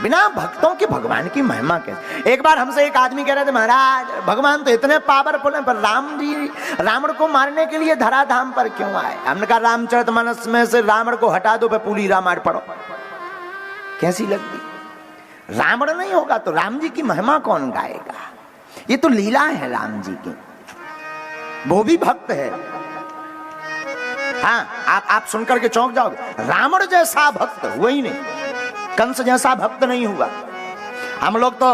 बिना भक्तों के भगवान की महिमा कैसे। एक बार हमसे एक आदमी कह रहे थे, महाराज भगवान तो इतने पावरफुल हैं, पर राम जी रावण को मारने के लिए धराधाम पर क्यों आए? हमने कहा रामचरितमानस में से रावण को हटा दो, पे पूरी रामायण पढ़ो। कैसी लगती? रावण नहीं होगा तो राम जी की महिमा कौन गाएगा? ये तो लीला है राम जी की, वो भी भक्त है। हाँ, आप सुनकर के चौंक जाओगे, रावण जैसा भक्त हुआ ही नहीं, कंस जैसा भक्त नहीं हुआ। हम लोग तो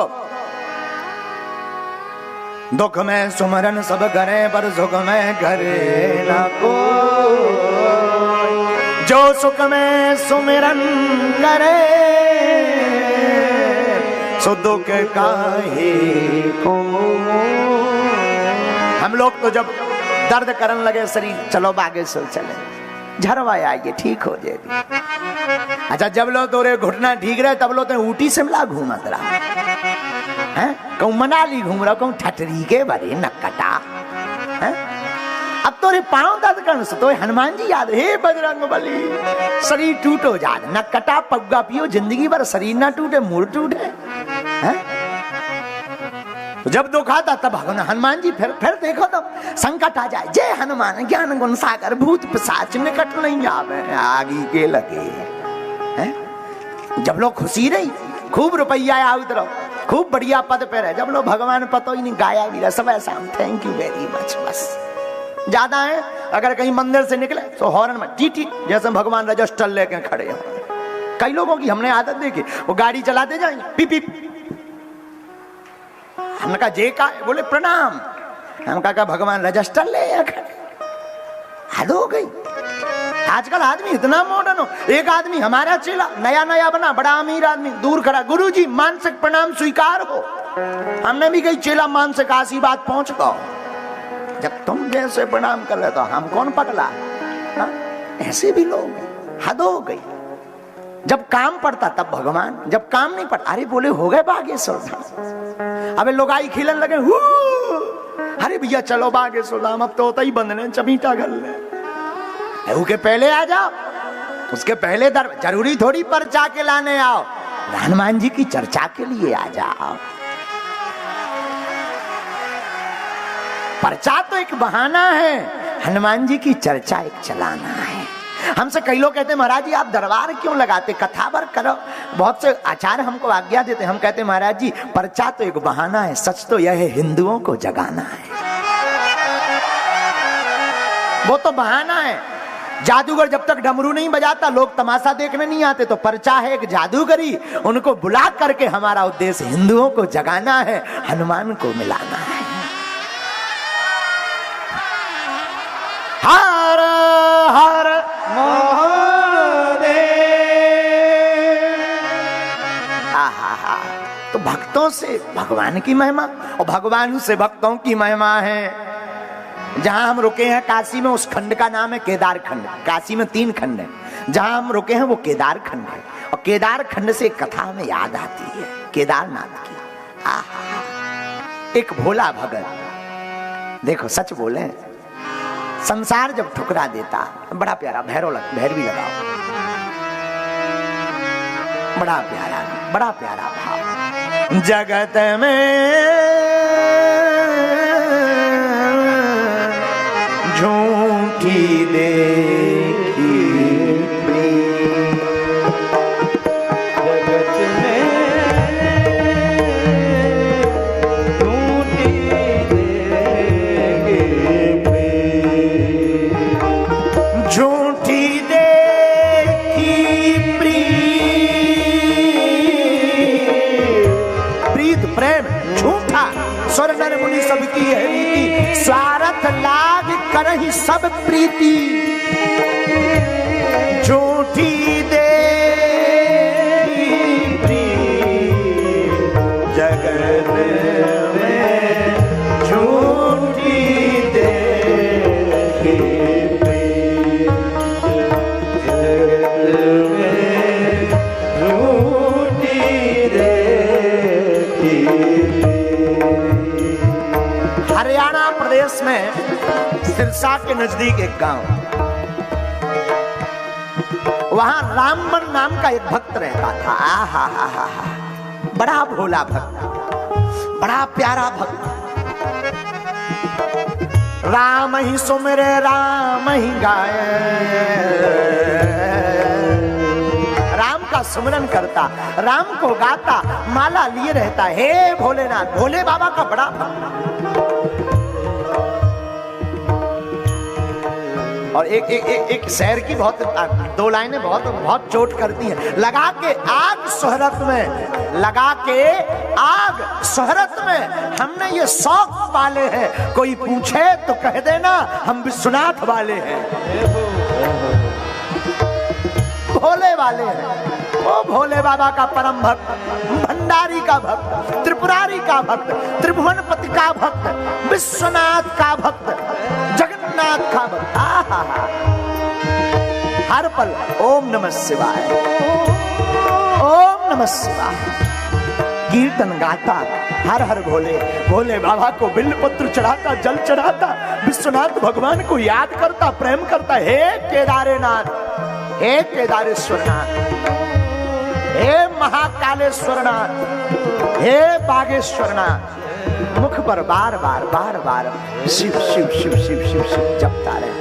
दुख में सुमरन सब करे, पर सुख में करे ना को, जो सुख में सुमिरन करे सो दुख काहे को। हम लोग तो जब दर्द करने लगे शरीर, चलो बागेश्वर चले, झरवा आइए ठीक हो जाएगी। अच्छा, जब लो तोरे घुटना ठीक रहे तब लो तो ऊटी शिमला घूमत रहा है, कहूं मनाली घूम रहा, कहूं ठटरी के भरे नक्कटा है। अब तोरे पांव दर्द करने से तो हनुमान जी याद, हे बजरंग बली शरीर टूटो जात, नक्कटा पग्गा पियो जिंदगी भर शरीर ना टूटे, मूड टूटे है। जब दुख आता तब हनुमान जी फिर देखो तो संकट आ जाए, जय हनुमान ज्ञान गुण सागर, भूत पिशाच निकट नहीं आवे आगी के लगे हैं। जब लोग खुशी रही, खूब रुपया आया उधर, खूब बढ़िया पद पे रहे, जब लोग भगवान पतो ही नहीं गाया भी रहा, सब ऐसा थैंक यू वेरी मच, बस ज्यादा है। अगर कहीं मंदिर से निकले तो हॉर्न में टीटी, जैसे भगवान रजिस्टर लेके खड़े हो। कई लोगों की हमने आदत देखी, वो गाड़ी चलाते जाएंगे पी पी। हमने कहा जे का, बोले प्रणाम। हम कहा भगवान रजिस्टर ले खड़े, हद हो गई। आजकल आदमी इतना मॉडर्न हो। एक आदमी हमारा चेला नया नया बना, बड़ा अमीर आदमी, दूर खड़ा, गुरुजी मानसिक प्रणाम स्वीकार हो। हमने भी कही चेला मानसिक आशीर्वाद पहुंच गो। जब तुम जैसे प्रणाम कर रहे तो हम कौन पगला? ऐसे भी लोग, हद हो गई। जब काम पड़ता तब भगवान, जब काम नहीं पड़ता अरे बोले हो गए बागेश्वर धाम। अबे लोग आई खिलन लगे, अरे भैया चलो बागेश्वर धाम, अब तो होता ही बंद ने चमीटा घर ले, के पहले आ जाओ, उसके पहले जरूरी थोड़ी पर्चा के लाने आओ, हनुमान जी की चर्चा के लिए आ जाओ। पर्चा तो एक बहाना है, हनुमान जी की चर्चा एक चलाना है। हमसे कई लोग कहते हैं महाराज जी आप दरबार क्यों लगाते, कथावर करो। बहुत से आचार्य हमको आज्ञा देते हैं, हम कहते हैं महाराज जी पर्चा तो एक बहाना है, सच तो यह है हिंदुओं को जगाना है। वो तो बहाना है। जादूगर जब तक डमरू नहीं बजाता लोग तमाशा देखने नहीं आते, तो पर्चा है एक जादूगरी, उनको बुला करके हमारा उद्देश्य हिंदुओं को जगाना है, हनुमान को मिलाना है। हर हर महादेव। आहा, तो भक्तों से भगवान की महिमा और भगवान से भक्तों की महिमा है। जहां हम रुके हैं काशी में, उस खंड का नाम है केदार खंड। काशी में 3 खंड है, जहां हम रुके हैं वो केदार खंड है। और केदार खंड से एक कथा हमें याद आती है केदारनाथ की। आहा, एक भोला भगत, देखो सच बोले, संसार जब ठुकरा देता, बड़ा प्यारा भैरवी लगाओ, बड़ा प्यारा भाव। जगत में झूठी देखी प्रीत, जगत में झूठी देखी प्रीत, झूठी देखी प्रीत प्रेम झूठा, स्वर नर मुनि सबकी है रीति, स्वार्थ लाग करहि सब प्रीति, झूठी देखी प्रीत, जगत में झूठी देखी प्रीत, जगत में झूठी देखी। हरियाणा प्रदेश में सिरसा के नजदीक एक गांव, वहां रामबन नाम का एक भक्त रहता था। आहा हा हा हा, बड़ा भोला भक्त, बड़ा प्यारा भक्त। राम ही सुमिरे राम ही गाए, राम का सुमिरन करता, राम को गाता, माला लिए रहता। हे भोलेनाथ, भोले बाबा का बड़ा भक्त। और एक शहर की बहुत दो लाइनें बहुत चोट करती हैं। लगा के आग शोहरत में, लगा के आग शोहरत में, हमने ये शौक पाले हैं। कोई पूछे तो कह देना हम विश्वनाथ वाले हैं, भोले वाले हैं। वो भोले बाबा का परम भक्त, भंडारी का भक्त, त्रिपुरारी का भक्त, त्रिभुवनपति का भक्त, विश्वनाथ का भक्त, जगन्नाथ का भक्त। हर पल ओम नमः शिवाय, ओम नमः शिवाय कीर्तन गाता, हर हर भोले। भोले बाबा को बिल्वपत्र चढ़ाता, जल चढ़ाता, विश्वनाथ भगवान को याद करता, प्रेम करता। हे केदारनाथ, हे केदारेश्वरनाथ, हे महाकालेश्वरनाथ, हे बागेश्वरनाथ। मुख पर बार बार बार बार शिव शिव शिव शिव शिव शिव जपता रहे।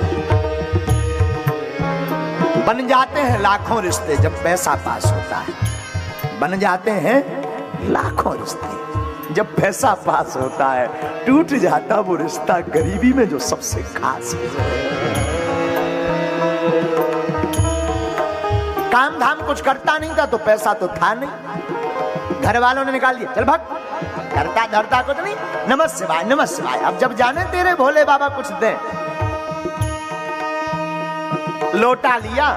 बन जाते हैं लाखों रिश्ते जब पैसा पास होता है, बन जाते हैं लाखों रिश्ते जब पैसा पास होता है। टूट जाता वो रिश्ता गरीबी में जो सबसे खास है। काम धाम कुछ करता नहीं था तो पैसा तो था नहीं, घर वालों ने निकाल दिया, चल भाग, करता धरता कुछ नहीं, नमः शिवाय नमः शिवाय। अब जब जाने तेरे भोले बाबा कुछ दे, लोटा लिया,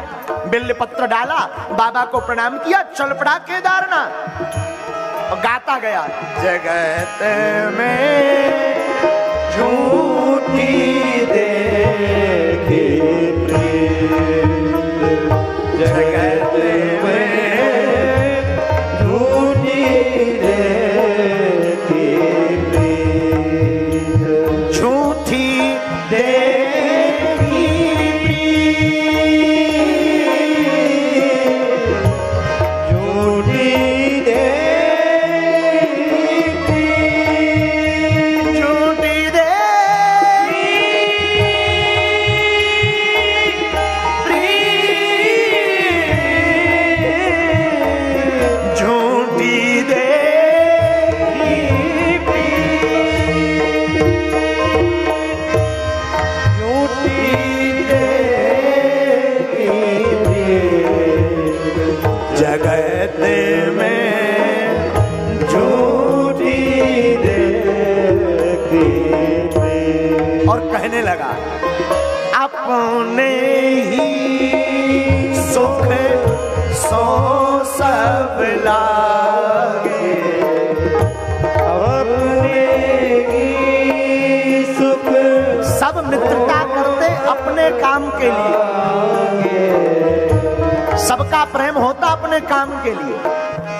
बिल्व पत्र डाला, बाबा को प्रणाम किया, चल पड़ा केदारनाथ और गाता गया। जगत में झूठी देखी प्रीत, जगत में झूठी देखी प्रीत, झूठी देखी प्रीत, झूठी लगा अपने ही सुख सो सब लागे, अपने ही सुख। सब मित्रता करते अपने काम के लिए, सबका प्रेम होता अपने काम के लिए,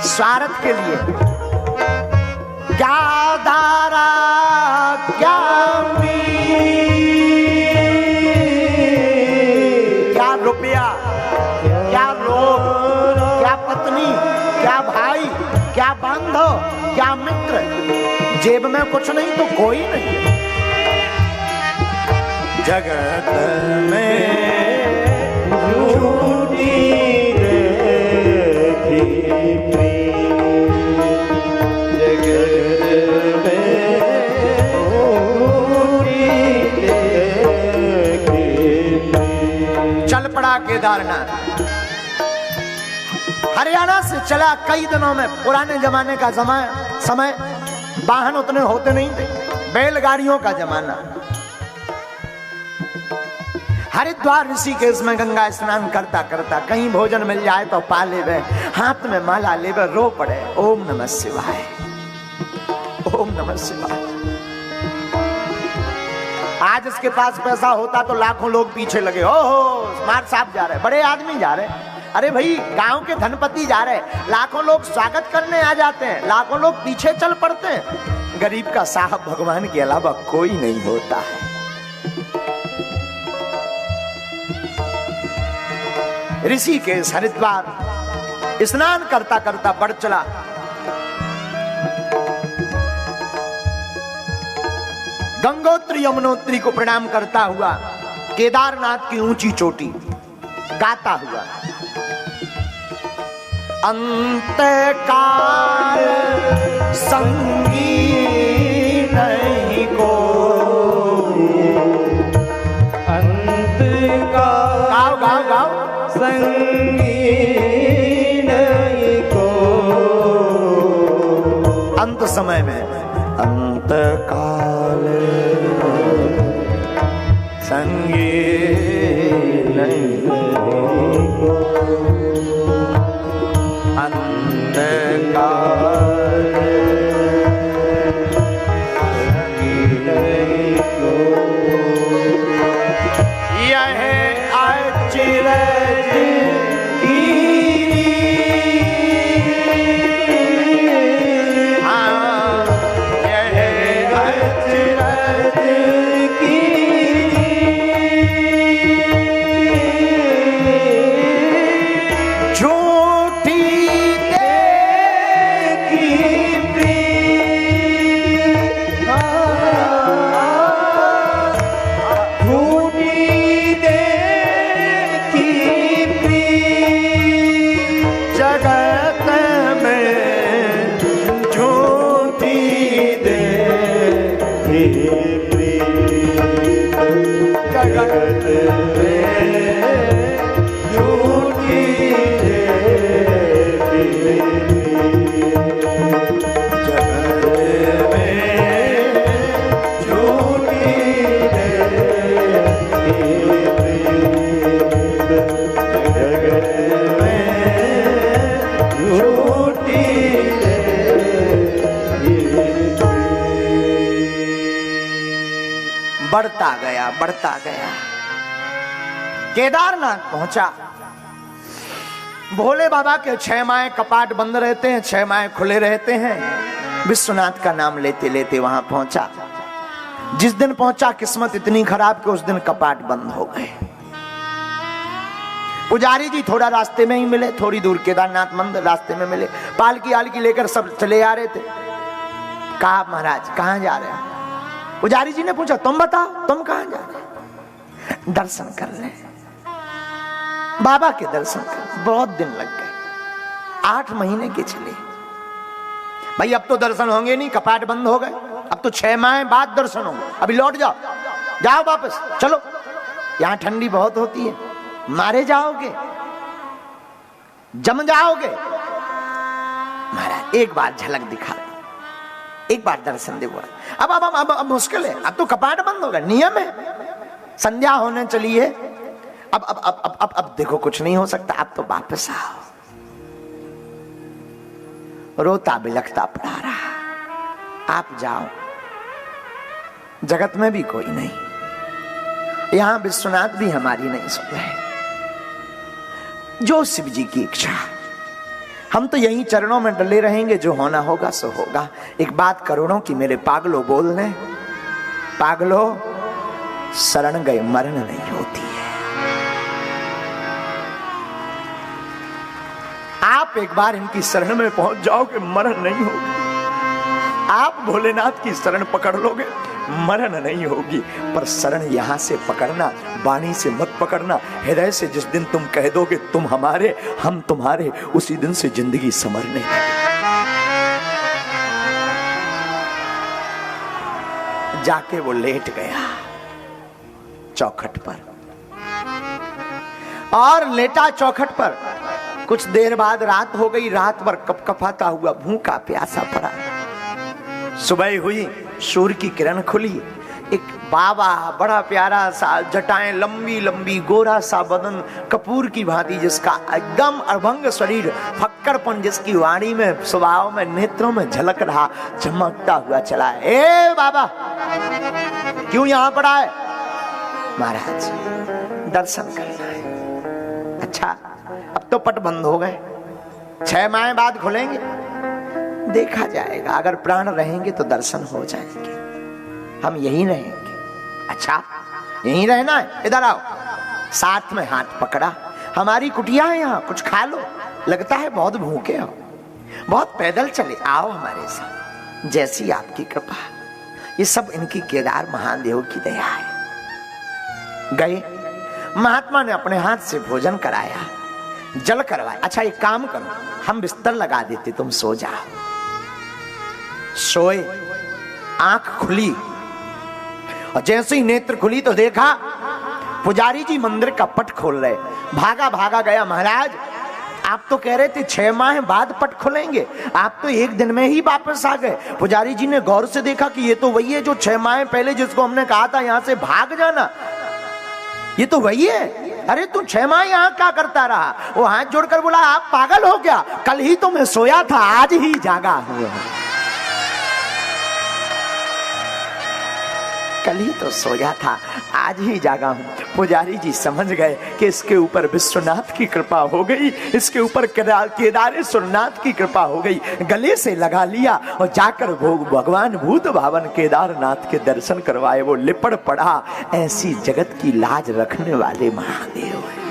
स्वार्थ के लिए। क्या दारा क्या क्या रुपया, क्या लोग, क्या पत्नी, क्या भाई, क्या बांधव, क्या मित्र, जेब में कुछ नहीं तो कोई नहीं। जगत में झूठी देखी प्रीत, जगत में झूठी देखी प्रीत। चल पड़ा केदारनाथ, हरियाणा से चला कई दिनों में। पुराने जमाने का समय, वाहन उतने होते नहीं थे, बैलगाड़ियों का जमाना। हरिद्वार ऋषिकेश में गंगा स्नान करता करता कहीं भोजन मिल जाए तो पा ले वे, हाथ में माला ले वे, रो पड़े ओम नमः शिवाय, ओम नमः शिवाय। आज इसके पास पैसा होता तो लाखों लोग पीछे लगे, ओहो स्मार्ट साहब जा रहे, बड़े आदमी जा रहे। अरे भाई गांव के धनपति जा रहे, लाखों लोग स्वागत करने आ जाते हैं, लाखों लोग पीछे चल पड़ते हैं। गरीब का साहब भगवान के अलावा कोई नहीं होता है। ऋषिकेश हरिद्वार स्नान करता करता बढ़ चला। गंगोत्री यमुनोत्री को प्रणाम करता हुआ केदारनाथ की ऊंची चोटी गाता हुआ, अंतकाल संगी नहीं को, अंतकाल गाओ गाओ गाओ, संगी नहीं को, अंत समय में अंतकाल संगी नहीं को, अंतकाल संगी नहीं को, यह अचिरज बढ़ता गया। केदारनाथ पहुंचा। भोले बाबा के 6 माह कपाट बंद रहते हैं, 6 माह खुले रहते हैं। विश्वनाथ का नाम लेते लेते वहां पहुंचा। जिस दिन पहुंचा किस्मत इतनी खराब कि उस दिन कपाट बंद हो गए। पुजारी जी थोड़ा रास्ते में ही मिले, थोड़ी दूर केदारनाथ मंदिर रास्ते में मिले। पालकी आलकी लेकर सब चले आ रहे थे। कहा महाराज कहां जा रहे हैं? पुजारी जी ने पूछा तुम बताओ तुम कहां जा रहे? दर्शन कर ले, बाबा के दर्शन कर। बहुत दिन लग गए, 8 महीने के चले। भाई अब तो दर्शन होंगे नहीं, कपाट बंद हो गए। अब तो 6 माह बाद दर्शन होंगे। अभी लौट जाओ, जाओ वापस चलो, यहां ठंडी बहुत होती है, मारे जाओगे, जम जाओगे। महाराज एक बार झलक दिखा, एक बार दर्शन दे। अब मुश्किल है, अब तो कपाट बंद होगा, नियम है। संध्या होने चली है, अब देखो कुछ नहीं हो सकता, अब तो वापस आओ। रोता बिलखता पड़ा रहा। आप जाओ, जगत में भी कोई नहीं, यहां विश्वनाथ भी हमारी नहीं सुन रहे। जो शिव जी की इच्छा, हम तो यहीं चरणों में डले रहेंगे। जो होना होगा सो होगा। एक बात करोड़ों की मेरे पागलों बोल रहे, पागलों शरण गए मरण नहीं होती है। आप एक बार इनकी शरण में पहुंच जाओगे, मरण नहीं होगी। आप भोलेनाथ की शरण पकड़ लोगे, मरण नहीं होगी। पर शरण यहां से पकड़ना, वाणी से मत पकड़ना। हृदय से जिस दिन तुम कह दोगे तुम हमारे हम तुम्हारे, उसी दिन से जिंदगी संवरने। जाके वो लेट गया चौखट पर, और लेटा चौखट पर। कुछ देर बाद रात हो गई। रात भर कपकपाता हुआ भूखा प्यासा पड़ा। सुबह हुई, सूर्य की किरण खुली। एक बाबा, बड़ा प्यारा सा, जटाएं लंबी लंबी, गोरा सा बदन, कपूर की भांति जिसका एकदम अभंग शरीर, फक्कड़पन जिसकी वाणी में, स्वभाव में, नेत्रों में झलक रहा, चमकता हुआ चला। ए बाबा क्यों यहां पड़ा है? महाराज दर्शन करना है। अच्छा अब तो पट बंद हो गए, 6 माह बाद खुलेंगे, देखा जाएगा। अगर प्राण रहेंगे तो दर्शन हो जाएंगे। हम यहीं रहेंगे। अच्छा यहीं रहना है? इधर आओ। साथ में हाथ पकड़ा, हमारी कुटिया है यहाँ, कुछ खा लो, लगता है बहुत भूखे हो, बहुत पैदल चले, आओ हमारे साथ, जैसी आपकी कृपा। ये सब इनकी केदार महादेव की दया है। गए, महात्मा ने अपने हाथ से भोजन कराया, जल करवाया। अच्छा एक काम करो, हम बिस्तर लगा देते, तुम सो जाओ। सोए, आंख खुली और जैसे ही नेत्र खुली तो देखा पुजारी जी मंदिर का पट खोल रहे। भागा भागा गया, महाराज आप तो कह रहे थे 6 माह बाद पट खोलेंगे, आप तो 1 दिन में ही वापस आ गए। पुजारी जी ने गौर से देखा कि ये तो वही है जो 6 माह पहले जिसको हमने कहा था यहां से भाग जाना, ये तो वही है। अरे तू 6 माह यहां क्या करता रहा? वो हाथ जोड़कर बोला आप पागल हो क्या, कल ही तो मैं सोया था, आज ही जागा हुआ, कल ही तो सोया था, आज ही जागा हूं। पुजारी जी समझ गए कि इसके ऊपर विश्वनाथ की कृपा हो गई, इसके ऊपर केदारेश्वरनाथ की कृपा हो गई। गले से लगा लिया और जाकर भगवान भूत भावन केदारनाथ के दर्शन करवाए। वो लिपट पड़ा, ऐसी जगत की लाज रखने वाले महादेव है।